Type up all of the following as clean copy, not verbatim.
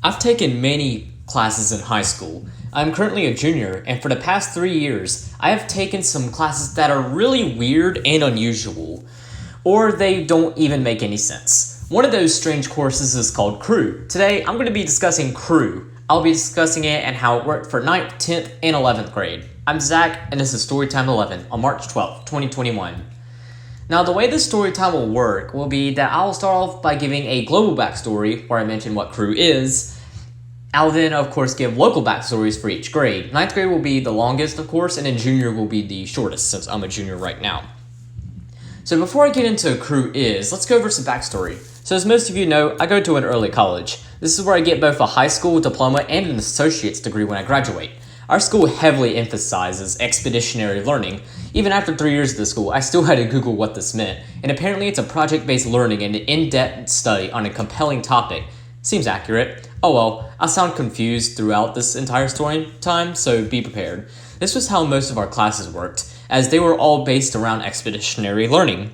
I've taken many classes in high school. I'm currently a junior, and for the past 3 years, I have taken some classes that are really weird and unusual, or they don't even make any sense. One of those strange courses is called Crew. Today, I'm going to be discussing Crew. I'll be discussing it and how it worked for 9th, 10th, and 11th grade. I'm Zach, and this is Storytime 11 on March 12th, 2021. Now, the way this story time will work will be that I'll start off by giving a global backstory, where I mention what Crew is. I'll then, of course, give local backstories for each grade. 9th grade will be the longest, of course, and then junior will be the shortest, since I'm a junior right now. So before I get into Crew is, let's go over some backstory. So as most of you know, I go to an early college. This is where I get both a high school diploma and an associate's degree when I graduate. Our school heavily emphasizes expeditionary learning. Even after 3 years of the school, I still had to Google what this meant, and apparently it's a project-based learning and an in-depth study on a compelling topic. Seems accurate. Oh well, I sound confused throughout this entire story time, so be prepared. This was how most of our classes worked, as they were all based around expeditionary learning.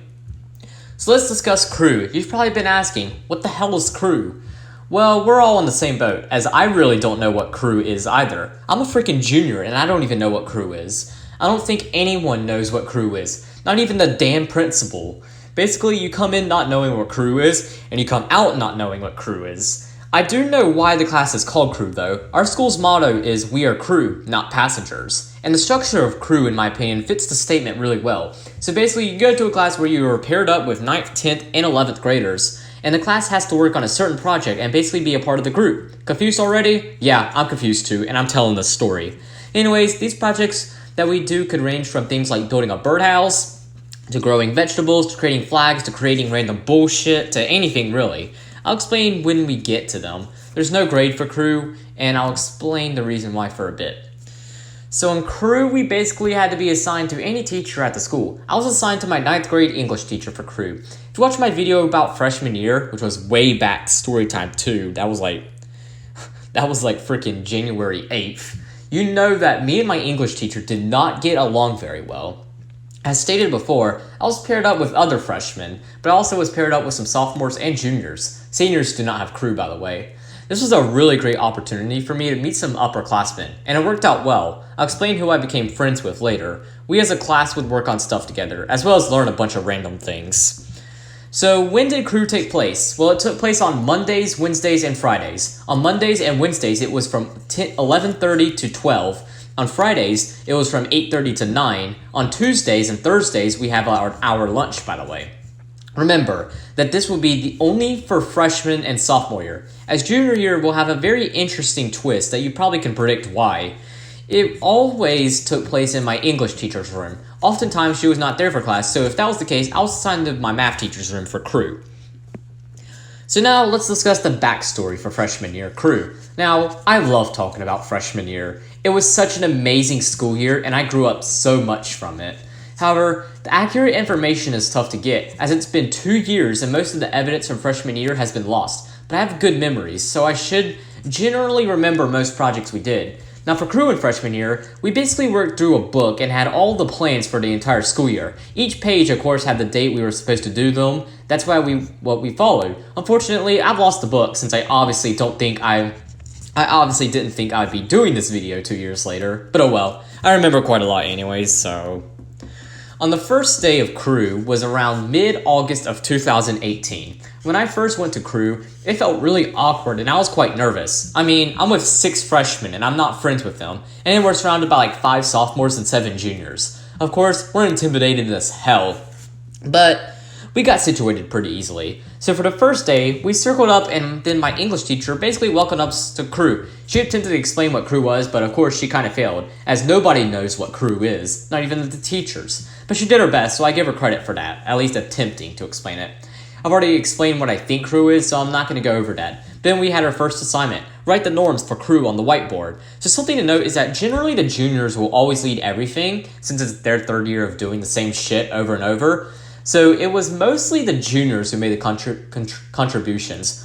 So let's discuss Crew. You've probably been asking, what the hell is Crew? Well, we're all in the same boat, as I really don't know what Crew is either. I'm a freaking junior, and I don't even know what Crew is. I don't think anyone knows what Crew is, not even the damn principal. Basically, you come in not knowing what Crew is, and you come out not knowing what Crew is. I do know why the class is called Crew, though. Our school's motto is, "We are crew, not passengers." And the structure of Crew, in my opinion, fits the statement really well. So basically, you go to a class where you are paired up with 9th, 10th, and 11th graders, and the class has to work on a certain project and basically be a part of the group. Confused already? Yeah, I'm confused too, and I'm telling this story. Anyways, these projects that we do could range from things like building a birdhouse, to growing vegetables, to creating flags, to creating random bullshit, to anything really. I'll explain when we get to them. There's no grade for Crew, and I'll explain the reason why for a bit. So in Crew, we basically had to be assigned to any teacher at the school. I was assigned to my 9th grade English teacher for Crew. If you watch my video about freshman year, which was way back Storytime 2, that was like freaking January 8th, you know that me and my English teacher did not get along very well. As stated before, I was paired up with other freshmen, but I also was paired up with some sophomores and juniors. Seniors do not have Crew, by the way. This was a really great opportunity for me to meet some upperclassmen, and it worked out well. I'll explain who I became friends with later. We as a class would work on stuff together, as well as learn a bunch of random things. So when did Crew take place? Well, it took place on Mondays, Wednesdays, and Fridays. On Mondays and Wednesdays, it was from 11:30 to 12. On Fridays, it was from 8:30 to 9. On Tuesdays and Thursdays, we have our hour lunch, by the way. Remember that this will be the only for freshman and sophomore year. As junior year, we'll have a very interesting twist that you probably can predict why. It always took place in my English teacher's room. Oftentimes, she was not there for class, so if that was the case, I was assigned to my math teacher's room for Crew. So now, let's discuss the backstory for freshman year Crew. Now, I love talking about freshman year. It was such an amazing school year, and I grew up so much from it. However, the accurate information is tough to get, as it's been 2 years and most of the evidence from freshman year has been lost. But I have good memories, so I should generally remember most projects we did. Now for Crew in freshman year, we basically worked through a book and had all the plans for the entire school year. Each page, of course, had the date we were supposed to do them. That's why what we followed. Unfortunately, I've lost the book since I obviously didn't think I'd be doing this video 2 years later. But oh well, I remember quite a lot anyways, so. On the first day of Crew was around mid-August of 2018. When I first went to Crew, it felt really awkward and I was quite nervous. I mean, I'm with 6 freshmen and I'm not friends with them, and then we're surrounded by like 5 sophomores and 7 juniors. Of course, we're intimidated as hell, but we got situated pretty easily. So for the first day, we circled up and then my English teacher basically welcomed us to Crew. She attempted to explain what Crew was, but of course she kind of failed, as nobody knows what Crew is, not even the teachers. But she did her best, so I give her credit for that, at least attempting to explain it. I've already explained what I think Crew is, so I'm not going to go over that. Then we had our first assignment, write the norms for Crew on the whiteboard. So something to note is that generally the juniors will always lead everything, since it's their 3rd year of doing the same shit over and over. So it was mostly the juniors who made the contributions,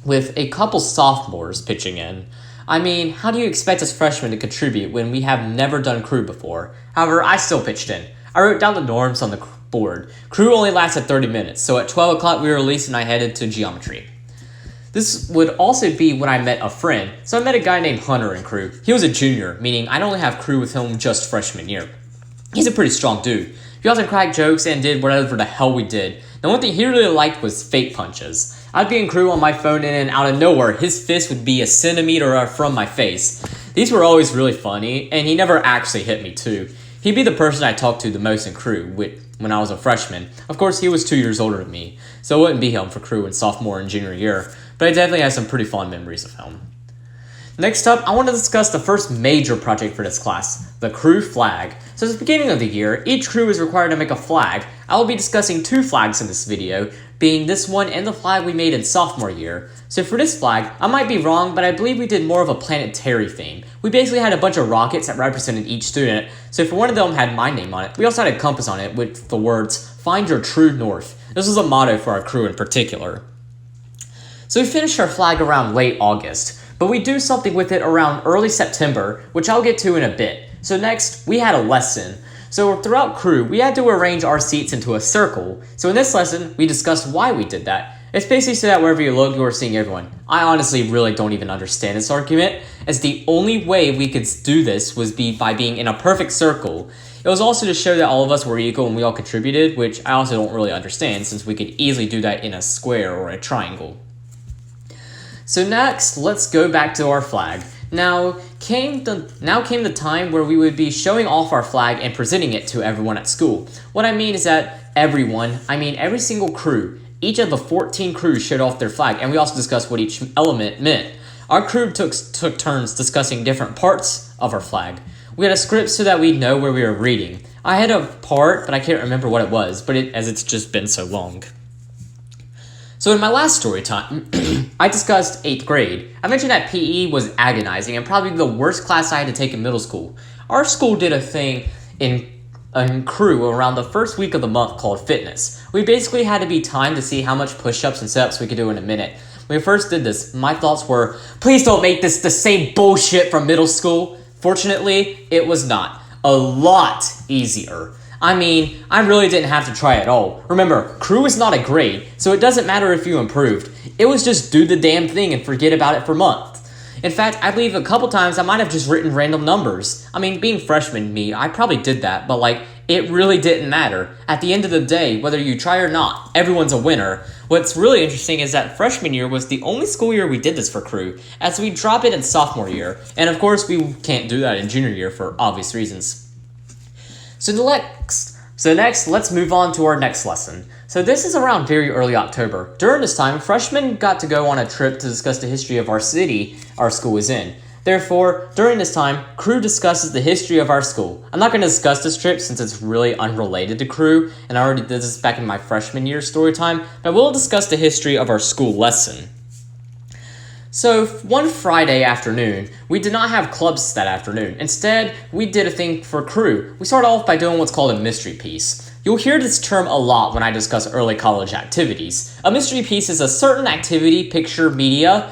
with a couple sophomores pitching in. I mean, how do you expect us freshmen to contribute when we have never done Crew before? However, I still pitched in. I wrote down the norms on the board. Crew only lasted 30 minutes, so at 12 o'clock we were released and I headed to geometry. This would also be when I met a friend. So I met a guy named Hunter in crew. He was a junior, meaning I'd only have crew with him just freshman year. He's a pretty strong dude. We often cracked jokes and did whatever the hell we did. The one thing he really liked was fake punches. I'd be in crew on my phone and out of nowhere, his fist would be a centimeter from my face. These were always really funny, and he never actually hit me too. He'd be the person I talked to the most in crew when I was a freshman. Of course, he was 2 years older than me, so it wouldn't be him for crew in sophomore and junior year, but I definitely have some pretty fond memories of him. Next up, I want to discuss the first major project for this class, the crew flag. So at the beginning of the year, each crew is required to make a flag. I will be discussing 2 flags in this video, being this one and the flag we made in sophomore year. So for this flag, I might be wrong, but I believe we did more of a planetary theme. We basically had a bunch of rockets that represented each student, so for one of them had my name on it. We also had a compass on it with the words, "Find your true north." This was a motto for our crew in particular. So we finished our flag around late August, but we do something with it around early September, which I'll get to in a bit. So next, we had a lesson. So throughout crew, we had to arrange our seats into a circle. So in this lesson, we discussed why we did that. It's basically so that wherever you look, you're seeing everyone. I honestly really don't even understand this argument, as the only way we could do this was by being in a perfect circle. It was also to show that all of us were equal and we all contributed, which I also don't really understand, since we could easily do that in a square or a triangle. So next, let's go back to our flag. Now came the time where we would be showing off our flag and presenting it to everyone at school. What I mean is that every single crew, each of the 14 crews showed off their flag, and we also discussed what each element meant. Our crew took turns discussing different parts of our flag. We had a script so that we'd know where we were reading. I had a part, but I can't remember what it was, as it's just been so long. So in my last story time, I discussed 8th grade. I mentioned that PE was agonizing and probably the worst class I had to take in middle school. Our school did a thing in crew around the first week of the month called fitness. We basically had to be timed to see how much push-ups and sit-ups we could do in a minute. When we first did this, my thoughts were, please don't make this the same bullshit from middle school. Fortunately, it was not. A lot easier. I really didn't have to try at all. Remember, crew is not a grade, so it doesn't matter if you improved. It was just do the damn thing and forget about it for months. In fact, I believe a couple times I might have just written random numbers. Being freshman me, I probably did that, but it really didn't matter. At the end of the day, whether you try or not, everyone's a winner. What's really interesting is that freshman year was the only school year we did this for crew, as we drop it in sophomore year. And of course, we can't do that in junior year for obvious reasons. So next, let's move on to our next lesson. So this is around very early October. During this time, freshmen got to go on a trip to discuss the history of our city our school is in. Therefore, during this time, crew discusses the history of our school. I'm not going to discuss this trip since it's really unrelated to crew, and I already did this back in my freshman year story time, but I will discuss the history of our school lesson. So, one Friday afternoon, we did not have clubs that afternoon. Instead, we did a thing for crew. We started off by doing what's called a mystery piece. You'll hear this term a lot when I discuss early college activities. A mystery piece is a certain activity, picture, media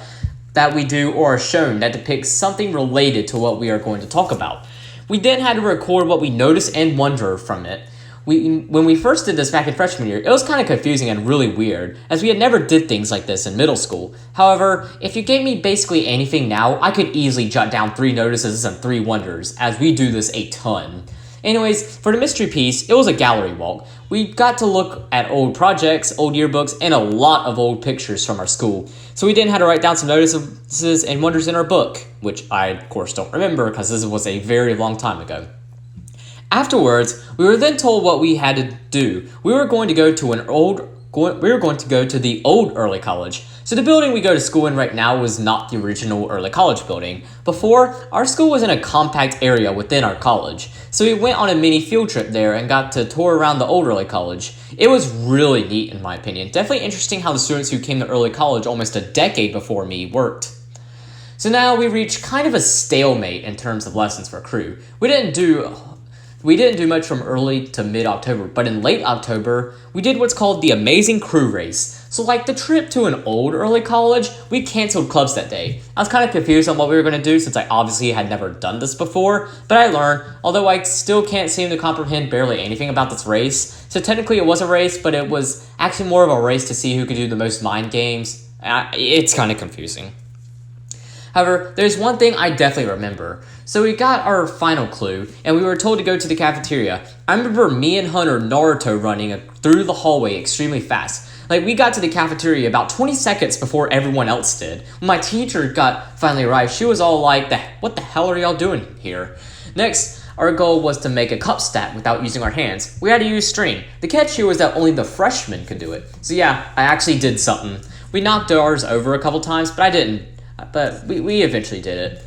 that we do or are shown that depicts something related to what we are going to talk about. We then had to record what we noticed and wonder from it. When we first did this back in freshman year, it was kind of confusing and really weird, as we had never did things like this in middle school. However, if you gave me basically anything now, I could easily jot down 3 notices and 3 wonders, as we do this a ton. Anyways, for the mystery piece, it was a gallery walk. We got to look at old projects, old yearbooks, and a lot of old pictures from our school. So we then had to write down some notices and wonders in our book, which I, of course, don't remember because this was a very long time ago. Afterwards, we were then told what we had to do. We were going to go to the old early college. So the building we go to school in right now was not the original early college building. Before, our school was in a compact area within our college. So we went on a mini field trip there and got to tour around the old early college. It was really neat in my opinion. Definitely interesting how the students who came to early college almost a decade before me worked. So now we reach kind of a stalemate in terms of lessons for crew. We didn't do much from early to mid-October, but in late October, we did what's called the Amazing Crew Race. So like the trip to an old early college, we canceled clubs that day. I was kind of confused on what we were going to do since I obviously had never done this before, but I learned, although I still can't seem to comprehend barely anything about this race. So technically it was a race, but it was actually more of a race to see who could do the most mind games It's kind of confusing. However, there's one thing I definitely remember. So we got our final clue, and we were told to go to the cafeteria. I remember me and Hunter Naruto running through the hallway extremely fast. Like, we got to the cafeteria about 20 seconds before everyone else did. When my teacher finally arrived, she was all like, what the hell are y'all doing here? Next, our goal was to make a cup stack without using our hands. We had to use string. The catch here was that only the freshmen could do it. So yeah, I actually did something. We knocked ours over a couple times, but I didn't. But we eventually did it.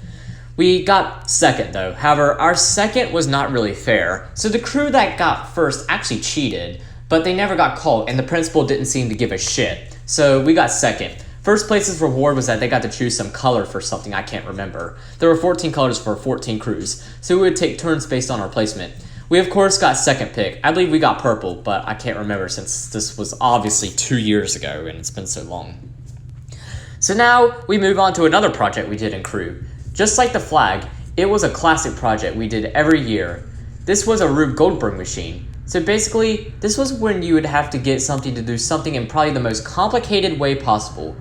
We got second though. However, our second was not really fair. So the crew that got first actually cheated, but they never got caught and the principal didn't seem to give a shit. So we got second. First place's reward was that they got to choose some color for something I can't remember. There were 14 colors for 14 crews, so we would take turns based on our placement. We of course got second pick. I believe we got purple, but I can't remember since this was obviously 2 years ago and it's been so long. So now we move on to another project we did in crew. Just like the flag, it was a classic project we did every year. This was a Rube Goldberg machine. So basically, this was when you would have to get something to do something in probably the most complicated way possible.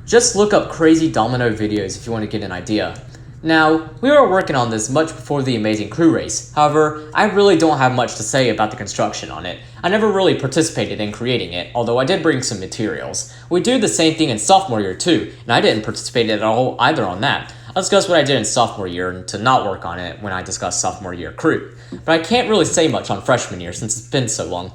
Just look up crazy domino videos if you want to get an idea. Now, we were working on this much before the Amazing Crew race. However, I really don't have much to say about the construction on it. I never really participated in creating it, although I did bring some materials. We do the same thing in sophomore year too, and I didn't participate at all either on that. I'll discuss what I did in sophomore year and to not work on it when I discuss sophomore year crew. But I can't really say much on freshman year since it's been so long.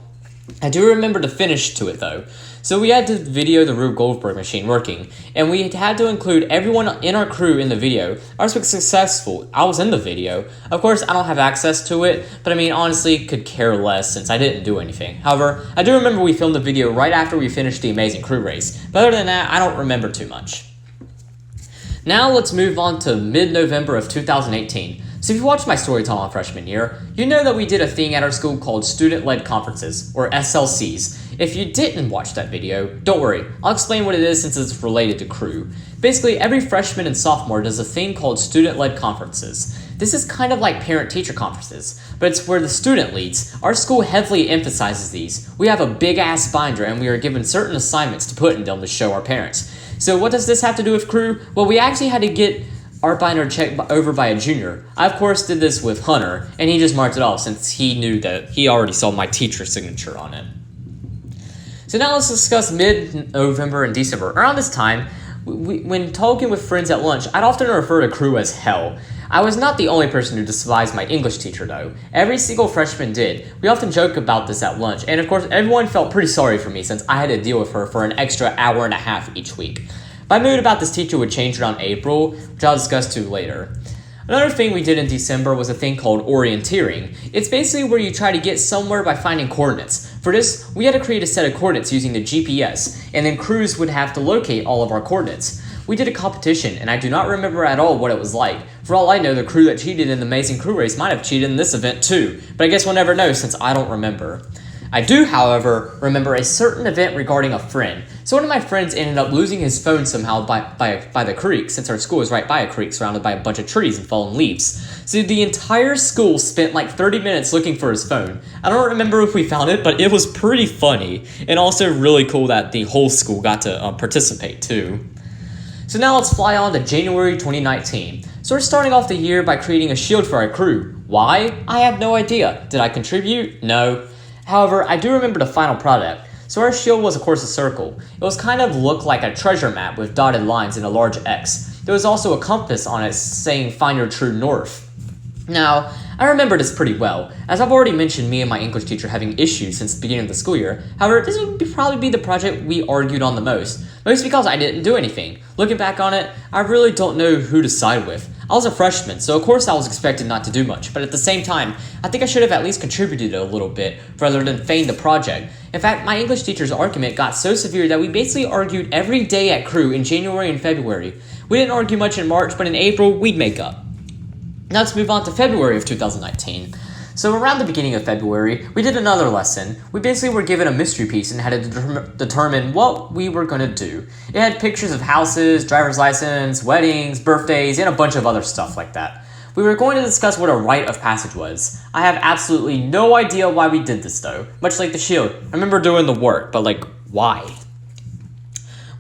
I do remember the finish to it though. So we had to video the Rube Goldberg machine working, and we had to include everyone in our crew in the video. Ours was successful. I was in the video. Of course, I don't have access to it, but I mean, honestly, could care less since I didn't do anything. However, I do remember we filmed the video right after we finished the Amazing Crew race, but other than that, I don't remember too much. Now let's move on to mid-November of 2018. So if you watched my story time on freshman year, you know that we did a thing at our school called Student-Led Conferences, or SLCs. If you didn't watch that video, don't worry, I'll explain what it is since it's related to crew. Basically, every freshman and sophomore does a thing called Student-Led Conferences. This is kind of like parent-teacher conferences, but it's where the student leads. Our school heavily emphasizes these. We have a big-ass binder and we are given certain assignments to put in them to show our parents. So what does this have to do with crew? Well, we actually had to get our binder checked over by a junior. I of course did this with Hunter, and he just marked it off since he knew that he already saw my teacher's signature on it. So now let's discuss mid-November and December. Around this time, when talking with friends at lunch, I'd often refer to crew as hell. I was not the only person who despised my English teacher though. Every single freshman did. We often joke about this at lunch, and of course everyone felt pretty sorry for me since I had to deal with her for an extra hour and a half each week. My mood about this teacher would change around April, which I'll discuss too later. Another thing we did in December was a thing called orienteering. It's basically where you try to get somewhere by finding coordinates. For this, we had to create a set of coordinates using the GPS, and then crews would have to locate all of our coordinates. We did a competition, and I do not remember at all what it was like. For all I know, the crew that cheated in the Amazing Crew race might have cheated in this event too, but I guess we'll never know since I don't remember. I do, however, remember a certain event regarding a friend. So one of my friends ended up losing his phone somehow by the creek, since our school is right by a creek surrounded by a bunch of trees and fallen leaves. So the entire school spent like 30 minutes looking for his phone. I don't remember if we found it, but it was pretty funny, and also really cool that the whole school got to participate too. So now let's fly on to January 2019. So we're starting off the year by creating a shield for our crew. Why? I have no idea. Did I contribute? No. However, I do remember the final product. So our shield was of course a circle. It was kind of looked like a treasure map with dotted lines and a large X. There was also a compass on it saying find your true north. Now, I remember this pretty well, as I've already mentioned me and my English teacher having issues since the beginning of the school year. However, this would probably be the project we argued on the most. Mostly because I didn't do anything. Looking back on it, I really don't know who to side with. I was a freshman, so of course I was expected not to do much, but at the same time, I think I should have at least contributed a little bit, rather than feign the project. In fact, my English teacher's argument got so severe that we basically argued every day at crew in January and February. We didn't argue much in March, but in April, we'd make up. Now let's move on to February of 2019. So around the beginning of February, we did another lesson. We basically were given a mystery piece and had to determine what we were going to do. It had pictures of houses, driver's license, weddings, birthdays, and a bunch of other stuff like that. We were going to discuss what a rite of passage was. I have absolutely no idea why we did this though. Much like the shield, I remember doing the work, but like, why?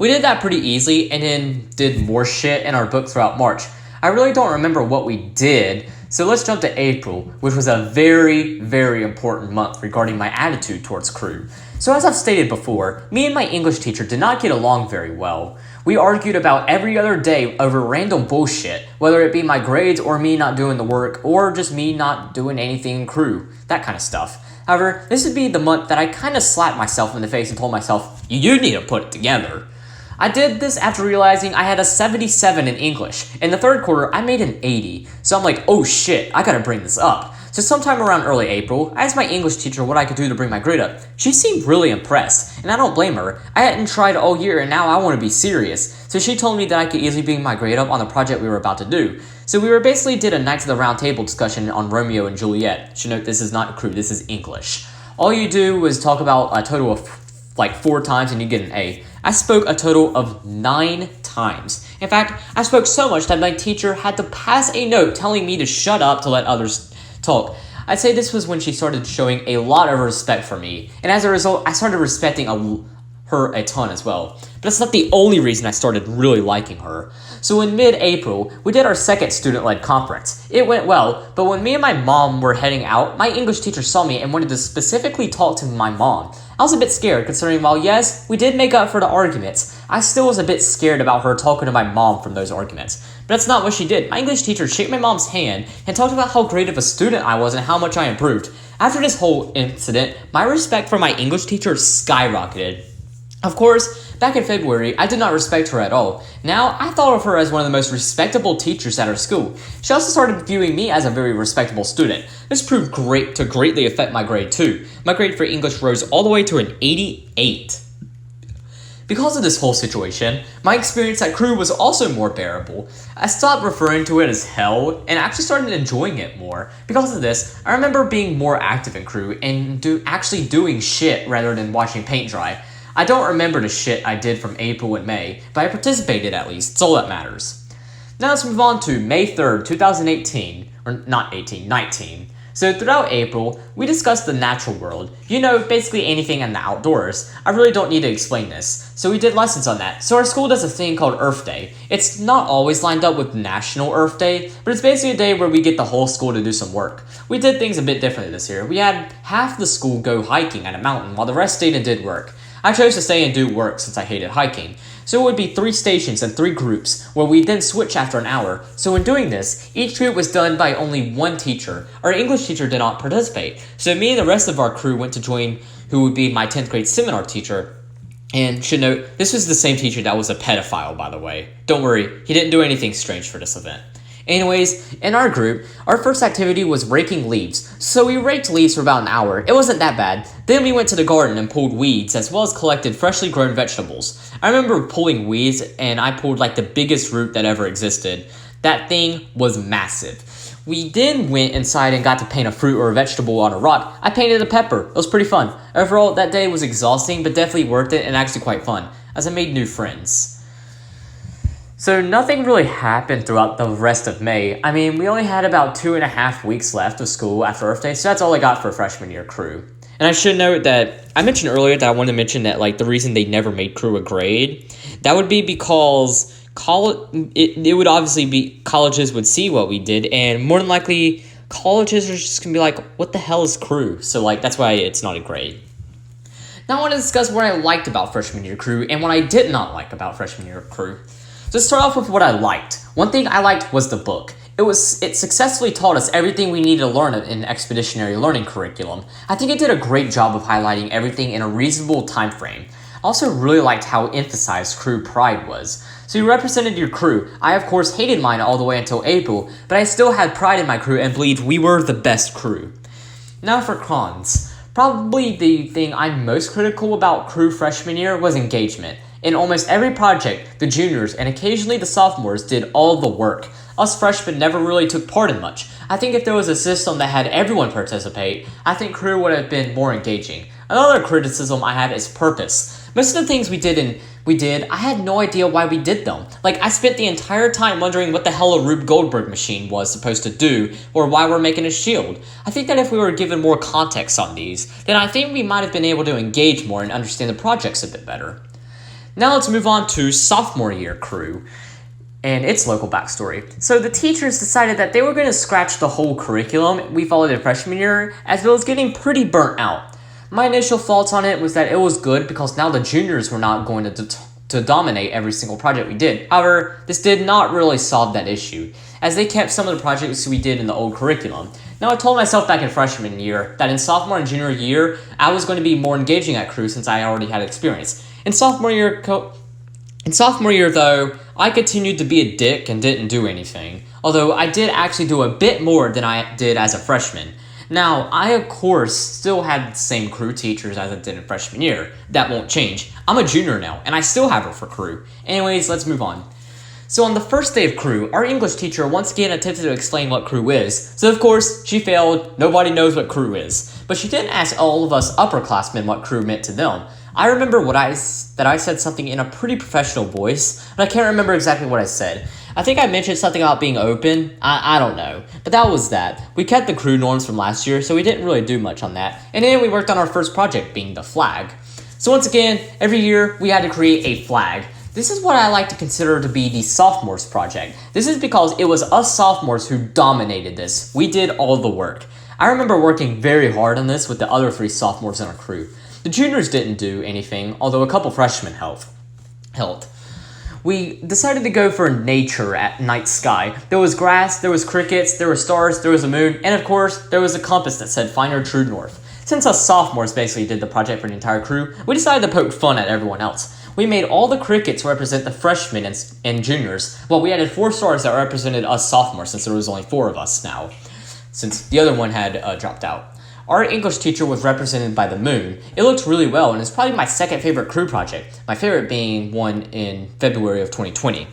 We did that pretty easily and then did more shit in our book throughout March. I really don't remember what we did, so let's jump to April, which was a very, very important month regarding my attitude towards crew. So as I've stated before, me and my English teacher did not get along very well. We argued about every other day over random bullshit, whether it be my grades or me not doing the work or just me not doing anything in crew, that kind of stuff. However, this would be the month that I kind of slapped myself in the face and told myself, you need to put it together. I did this after realizing I had a 77 in English. In the third quarter, I made an 80. So I'm like, oh shit, I gotta bring this up. So sometime around early April, I asked my English teacher what I could do to bring my grade up. She seemed really impressed, and I don't blame her. I hadn't tried all year and now I want to be serious. So she told me that I could easily bring my grade up on the project we were about to do. So we basically did a Knights of the Round Table discussion on Romeo and Juliet. Should note this is not crew, this is English. All you do was talk about a total of like 4 times and you get an A. I spoke a total of 9 times. In fact, I spoke so much that my teacher had to pass a note telling me to shut up to let others talk. I'd say this was when she started showing a lot of respect for me, and as a result, I started respecting her a ton as well. But that's not the only reason I started really liking her. So in mid-April, we did our second student-led conference. It went well, but when me and my mom were heading out, my English teacher saw me and wanted to specifically talk to my mom. I was a bit scared, considering while yes, we did make up for the arguments, I still was a bit scared about her talking to my mom from those arguments. But that's not what she did. My English teacher shook my mom's hand and talked about how great of a student I was and how much I improved. After this whole incident, my respect for my English teacher skyrocketed. Of course, back in February, I did not respect her at all. Now, I thought of her as one of the most respectable teachers at our school. She also started viewing me as a very respectable student. This proved to greatly affect my grade too. My grade for English rose all the way to an 88. Because of this whole situation, my experience at crew was also more bearable. I stopped referring to it as hell and actually started enjoying it more. Because of this, I remember being more active in crew and actually doing shit rather than watching paint dry. I don't remember the shit I did from April and May, but I participated at least, it's all that matters. Now let's move on to May 3rd, 2018, or not 18, 19. So throughout April, we discussed the natural world, basically anything in the outdoors. I really don't need to explain this, so we did lessons on that. So our school does a thing called Earth Day. It's not always lined up with National Earth Day, but it's basically a day where we get the whole school to do some work. We did things a bit differently this year. We had half the school go hiking at a mountain, while the rest stayed and did work. I chose to stay and do work since I hated hiking. So it would be 3 stations and 3 groups, where we then switch after an hour. So in doing this, each group was done by only one teacher. Our English teacher did not participate. So me and the rest of our crew went to join who would be my 10th grade seminar teacher. And should note, this was the same teacher that was a pedophile, by the way. Don't worry, he didn't do anything strange for this event. Anyways, in our group, our first activity was raking leaves. So we raked leaves for about an hour. It wasn't that bad. Then we went to the garden and pulled weeds, as well as collected freshly grown vegetables. I remember pulling weeds, and I pulled like the biggest root that ever existed. That thing was massive. We then went inside and got to paint a fruit or a vegetable on a rock. I painted a pepper. It was pretty fun. Overall, that day was exhausting, but definitely worth it and actually quite fun, as I made new friends. So nothing really happened throughout the rest of May. I mean, we only had about 2.5 weeks left of school after Earth Day, so that's all I got for freshman year crew. And I should note that I mentioned earlier that I wanted to mention that the reason they never made crew a grade, that would be because it would obviously be colleges would see what we did, and more than likely colleges are just gonna be like, what the hell is crew? So that's why it's not a grade. Now I want to discuss what I liked about freshman year crew and what I did not like about freshman year crew. So let's start off with what I liked. One thing I liked was the book. It successfully taught us everything we needed to learn in expeditionary learning curriculum. I think it did a great job of highlighting everything in a reasonable time frame. I also really liked how emphasized crew pride was. So you represented your crew. I of course hated mine all the way until April, but I still had pride in my crew and believed we were the best crew. Now for cons. Probably the thing I'm most critical about crew freshman year was engagement. In almost every project, the juniors and occasionally the sophomores did all the work. Us freshmen never really took part in much. I think if there was a system that had everyone participate, I think crew would have been more engaging. Another criticism I have is purpose. Most of the things we did, I had no idea why we did them. I spent the entire time wondering what the hell a Rube Goldberg machine was supposed to do, or why we're making a shield. I think that if we were given more context on these, then I think we might have been able to engage more and understand the projects a bit better. Now let's move on to sophomore year crew and its local backstory. So the teachers decided that they were going to scratch the whole curriculum we followed in freshman year, as well as getting pretty burnt out. My initial thoughts on it was that it was good because now the juniors were not going to dominate every single project we did. However, this did not really solve that issue, as they kept some of the projects we did in the old curriculum. Now, I told myself back in freshman year that in sophomore and junior year, I was going to be more engaging at crew since I already had experience. In sophomore year, though, I continued to be a dick and didn't do anything, although I did actually do a bit more than I did as a freshman. Now, I of course still had the same crew teachers as I did in freshman year. That won't change. I'm a junior now, and I still have her for crew. Anyways, let's move on. So on the first day of crew, our English teacher once again attempted to explain what crew is. So of course, she failed. Nobody knows what crew is. But she didn't ask all of us upperclassmen what crew meant to them. I remember that I said something in a pretty professional voice, but I can't remember exactly what I said. I think I mentioned something about being open. I don't know. But that was that. We kept the crew norms from last year, so we didn't really do much on that. And then we worked on our first project, being the flag. So once again, every year we had to create a flag. This is what I like to consider to be the sophomores project. This is because it was us sophomores who dominated this. We did all the work. I remember working very hard on this with the other 3 sophomores in our crew. The juniors didn't do anything, although a couple freshmen helped. We decided to go for nature at night sky. There was grass, there was crickets, there were stars, there was a moon, and of course, there was a compass that said find our true north. Since us sophomores basically did the project for the entire crew, we decided to poke fun at everyone else. We made all the crickets represent the freshmen and juniors, while we added 4 stars that represented us sophomores since there was only 4 of us now, since the other one had dropped out. Our English teacher was represented by the moon. It looked really well, and it's probably my second favorite crew project, my favorite being one in February of 2020.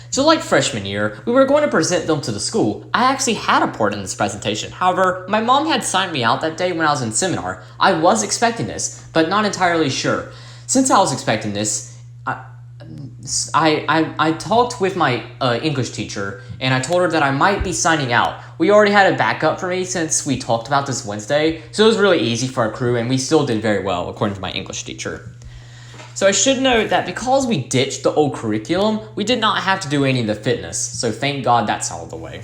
So like freshman year, we were going to present them to the school. I actually had a part in this presentation. However, my mom had signed me out that day when I was in seminar. I was expecting this, but not entirely sure. Since I was expecting this, I talked with my English teacher, and I told her that I might be signing out. We already had a backup for me since we talked about this Wednesday, so it was really easy for our crew, and we still did very well, according to my English teacher. So I should note that because we ditched the old curriculum, we did not have to do any of the fitness, so thank God that's out of the way.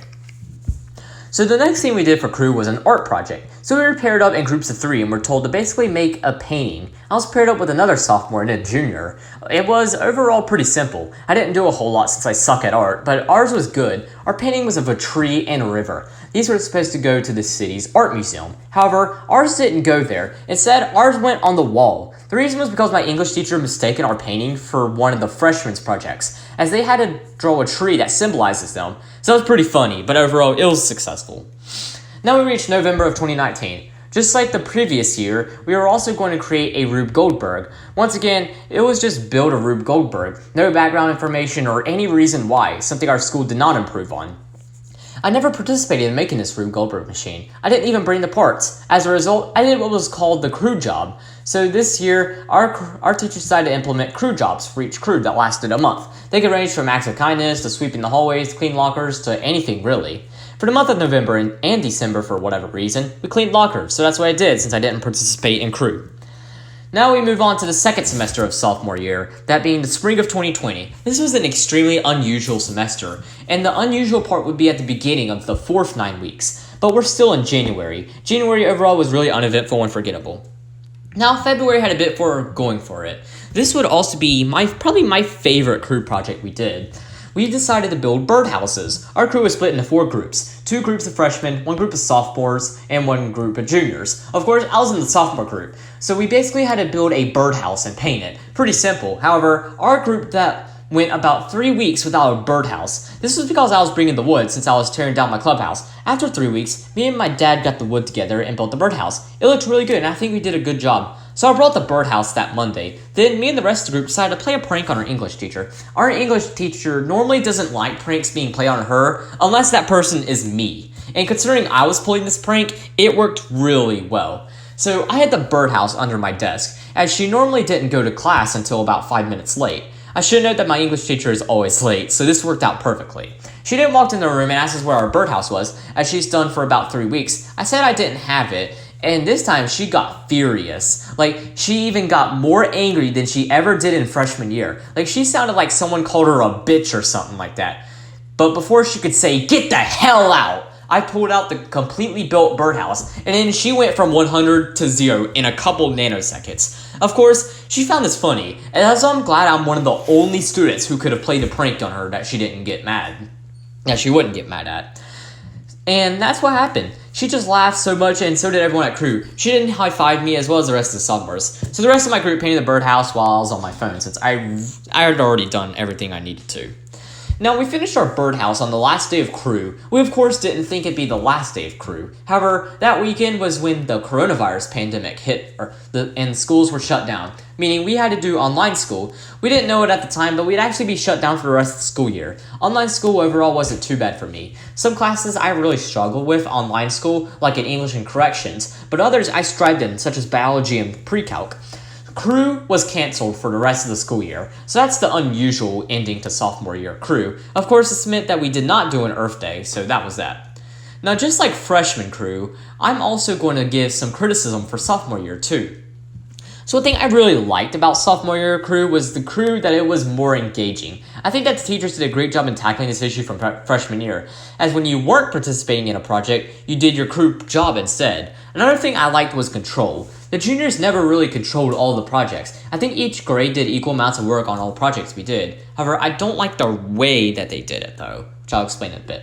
So the next thing we did for crew was an art project. So we were paired up in groups of 3 and were told to basically make a painting. I was paired up with another sophomore and a junior. It was overall pretty simple. I didn't do a whole lot since I suck at art, but ours was good. Our painting was of a tree and a river. These were supposed to go to the city's art museum. However, ours didn't go there. Instead, ours went on the wall. The reason was because my English teacher mistaken our painting for one of the freshmen's projects, as they had to draw a tree that symbolizes them. So it was pretty funny, but overall, it was successful. Now we reached November of 2019. Just like the previous year, we were also going to create a Rube Goldberg. Once again, it was just build a Rube Goldberg. No background information or any reason why, something our school did not improve on. I never participated in making this Rube Goldberg machine. I didn't even bring the parts. As a result, I did what was called the crew job. So this year, our teachers decided to implement crew jobs for each crew that lasted a month. They could range from acts of kindness to sweeping the hallways, clean lockers, to anything really. For the month of November and December, for whatever reason, we cleaned lockers, so that's what I did since I didn't participate in crew. Now we move on to the second semester of sophomore year, that being the spring of 2020. This was an extremely unusual semester, and the unusual part would be at the beginning of the 4th 9 weeks. But we're still in January. January overall was really uneventful and forgettable. Now February had a bit for going for it. This would also be probably my favorite crew project we did. We decided to build birdhouses. Our crew was split into 4 groups. 2 groups of freshmen, 1 group of sophomores, and 1 group of juniors. Of course, I was in the sophomore group, so we basically had to build a birdhouse and paint it. Pretty simple. However, our group that went about 3 weeks without a birdhouse. This was because I was bringing the wood since I was tearing down my clubhouse. After 3 weeks, me and my dad got the wood together and built the birdhouse. It looked really good, and I think we did a good job. So I brought the birdhouse that Monday. Then me and the rest of the group decided to play a prank on our English teacher. Our English teacher normally doesn't like pranks being played on her unless that person is me. And considering I was pulling this prank, it worked really well. So I had the birdhouse under my desk, as she normally didn't go to class until about 5 minutes late. I should note that my English teacher is always late, so this worked out perfectly. She then walked in the room and asked us where our birdhouse was, as she's done for about 3 weeks. I said I didn't have it, And this time she got furious. Like, she even got more angry than she ever did in freshman year. Like, she sounded like someone called her a bitch or something like that. But before she could say, "Get the hell out," I pulled out the completely built birdhouse, and then she went from 100 to 0 in a couple nanoseconds. Of course, she found this funny, and so I'm glad I'm one of the only students who could have played a prank on her that she didn't get mad. That she wouldn't get mad at. And that's what happened. She just laughed so much, and so did everyone at crew. She didn't high-five me as well as the rest of the sophomores. So the rest of my group painted the birdhouse while I was on my phone, since I had already done everything I needed to. Now, we finished our birdhouse on the last day of crew. We, of course, didn't think it'd be the last day of crew. However, that weekend was when the coronavirus pandemic hit, and schools were shut down, meaning we had to do online school. We didn't know it at the time, but we'd actually be shut down for the rest of the school year. Online school overall wasn't too bad for me. Some classes I really struggled with online school, like in English and corrections, but others I strived in, such as biology and pre-calc. Crew was canceled for the rest of the school year, so that's the unusual ending to sophomore year crew. Of course, this meant that we did not do an Earth Day, so that was that. Now, just like freshman crew, I'm also going to give some criticism for sophomore year too. So one thing I really liked about sophomore year crew was the crew that it was more engaging. I think that the teachers did a great job in tackling this issue from freshman year, as when you weren't participating in a project, you did your crew job instead. Another thing I liked was control. The juniors never really controlled all the projects. I think each grade did equal amounts of work on all the projects we did. However, I don't like the way that they did it though, which I'll explain in a bit.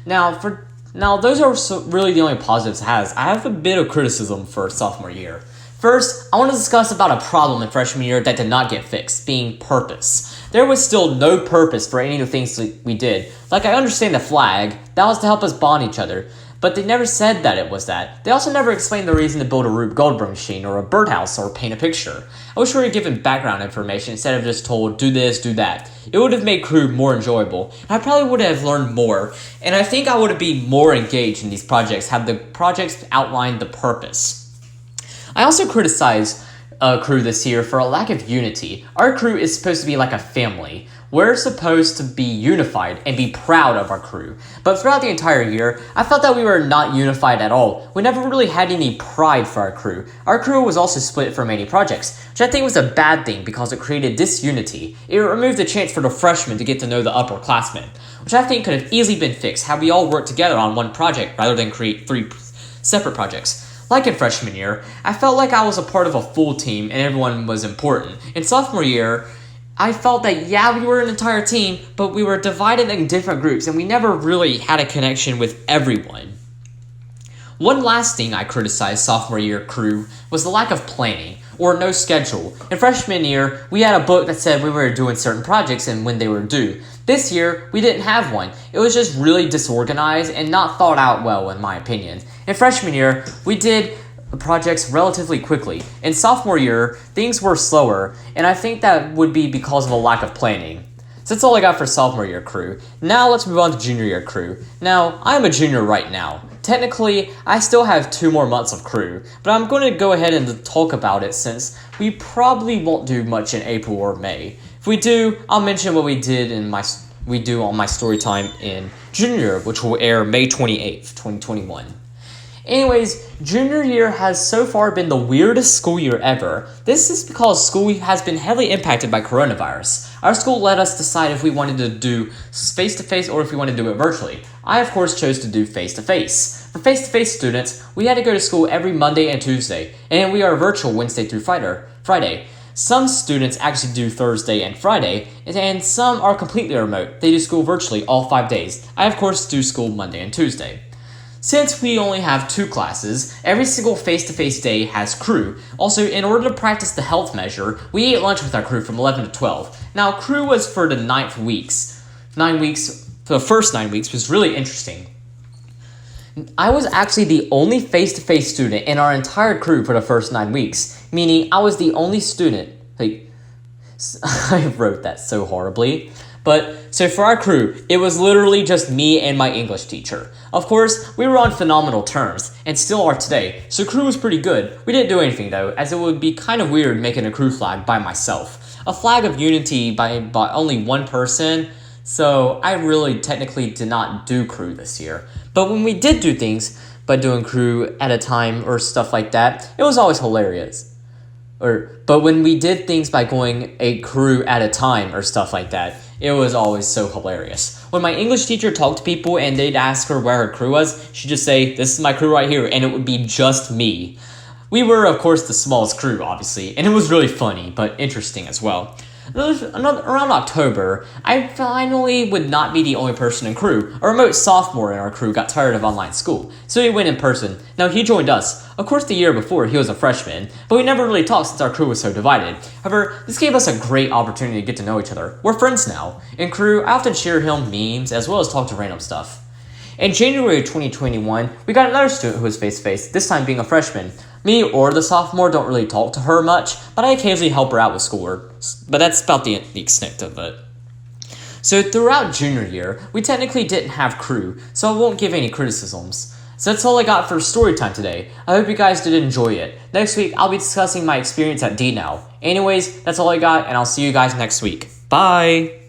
Now those are really the only positives it has. I have a bit of criticism for sophomore year. First, I want to discuss about a problem in freshman year that did not get fixed, being purpose. There was still no purpose for any of the things we did. Like, I understand the flag, that was to help us bond each other, but they never said that it was that. They also never explained the reason to build a Rube Goldberg machine or a birdhouse or paint a picture. I wish we were given background information instead of just told, do this, do that. It would have made crew more enjoyable, and I probably would have learned more, and I think I would be more engaged in these projects had the projects outlined the purpose. I also criticize crew this year for a lack of unity. Our crew is supposed to be like a family. We're supposed to be unified and be proud of our crew. But throughout the entire year, I felt that we were not unified at all. We never really had any pride for our crew. Our crew was also split for many projects, which I think was a bad thing because it created disunity. It removed the chance for the freshmen to get to know the upperclassmen, which I think could have easily been fixed had we all worked together on one project rather than create 3 separate projects. Like in freshman year, I felt like I was a part of a full team and everyone was important. In sophomore year, I felt that, yeah, we were an entire team, but we were divided in different groups and we never really had a connection with everyone. One last thing I criticized sophomore year crew was the lack of planning, or no schedule. In freshman year, we had a book that said we were doing certain projects and when they were due. This year, we didn't have one. It was just really disorganized and not thought out well, in my opinion. In freshman year, we did projects relatively quickly. In sophomore year, things were slower, and I think that would be because of a lack of planning. So that's all I got for sophomore year crew. Now let's move on to junior year crew. Now, I'm a junior right now. Technically, I still have 2 more months of crew, but I'm going to go ahead and talk about it since we probably won't do much in April or May. If we do, I'll mention what we did on my Storytime in junior year, which will air May 28th, 2021. Anyways, junior year has so far been the weirdest school year ever. This is because school has been heavily impacted by coronavirus. Our school let us decide if we wanted to do face-to-face or if we wanted to do it virtually. I, of course, chose to do face-to-face. For face-to-face students, we had to go to school every Monday and Tuesday, and we are virtual Wednesday through Friday. Some students actually do Thursday and Friday, and some are completely remote. They do school virtually all 5 days. I, of course, do school Monday and Tuesday. Since we only have 2 classes, every single face-to-face day has crew. Also, in order to practice the health measure, we ate lunch with our crew from 11 to 12. Now, crew was for the 9th weeks. 9 weeks, for the first 9 weeks was really interesting. I was actually the only face-to-face student in our entire crew for the first 9 weeks, meaning I was the only student. I wrote that so horribly. But, so for our crew, it was literally just me and my English teacher. Of course, we were on phenomenal terms, and still are today, so crew was pretty good. We didn't do anything though, as it would be kind of weird making a crew flag by myself. A flag of unity by only one person, so I really technically did not do crew this year. But when we did do things, but doing crew at a time or stuff like that, it was always hilarious. But when we did things by going a crew at a time or stuff like that, it was always so hilarious. When my English teacher talked to people and they'd ask her where her crew was, she'd just say, "This is my crew right here," and it would be just me. We were, of course, the smallest crew, obviously, and it was really funny, but interesting as well. Around October, I finally would not be the only person in crew. A remote sophomore in our crew got tired of online school, so he went in person. Now, he joined us. Of course, the year before, he was a freshman, but we never really talked since our crew was so divided. However, this gave us a great opportunity to get to know each other. We're friends now. In crew, I often share him memes, as well as talk to random stuff. In January of 2021, we got another student who was face-to-face, this time being a freshman. Me or the sophomore don't really talk to her much, but I occasionally help her out with schoolwork. But that's about the extent of it. So throughout junior year, we technically didn't have crew, so I won't give any criticisms. So that's all I got for Storytime today. I hope you guys did enjoy it. Next week, I'll be discussing my experience at D now. Anyways, that's all I got, and I'll see you guys next week. Bye!